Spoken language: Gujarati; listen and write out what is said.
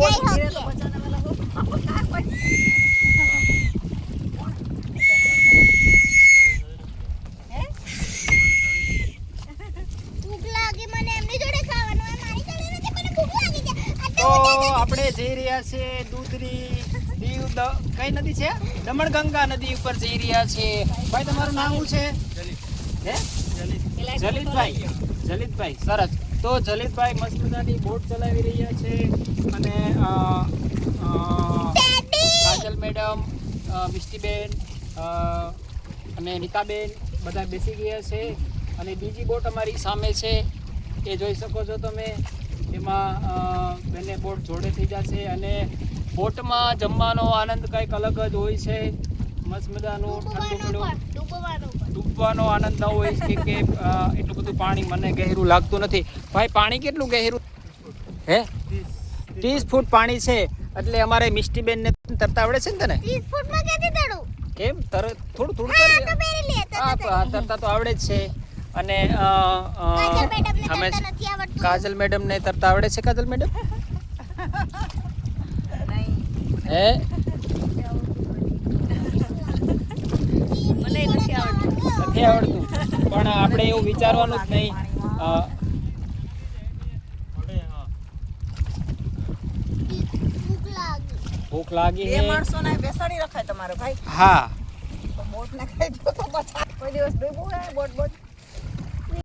बोट गिरे तो बचाने वाला हो का कोई હે ભૂખ લાગી મને એમની જોડે ખાવાનું આ મારી જોડે નથી મને ભૂખ લાગી છે તો આપણે જઈ રહ્યા છે દૂધરી દીવ કઈ નદી છે દમણગંગા નદી ઉપર જઈ રહ્યા છે ભાઈ તમારું નામ શું છે હે જલિતભાઈ સરસ તો જલિતભાઈ મસ્ત મજાની બોટ ચલાવી રહ્યા છે અને કાજલ મેડમ મિષ્ટીબેન અને નીતાબેન બધા બેસી ગયા છે અને બીજી બોટ અમારી સામે છે એ જોઈ શકો છો તમે એમાં બંને બોટ જોડે થઈ જશે અને બોટમાં જમવાનો આનંદ કંઈક અલગ જ હોય છે મસ્ત મજાનું ઠંડુ ડૂબવાનો આનંદ ન હોય કે એટલું બધું પાણી મને ગહેરું લાગતું નથી ભાઈ પાણી કેટલું ગહેરું હે 30 ફૂટ પાણી છે એટલે અમારે મિષ્ટીબેનને તરતા આવડે છે ને તને 30 ફૂટમાં ક્યાંથી તડું કેમ થોડું તરતા તો આવડે જ છે અને કાજલ મેડમ ને તરતા આવડે છે કાજલ મેડમ હે મને નથી આવડતું પણ આપણે એવું વિચારવાનું જ નહીં ભૂખ લાગી બે માણસોને બેસાડી રખાય તમારે ભાઈ હા તો બોટ ને ખાઈ દો તો બચા કોઈ દિવસ ડૂબવું હે બોટ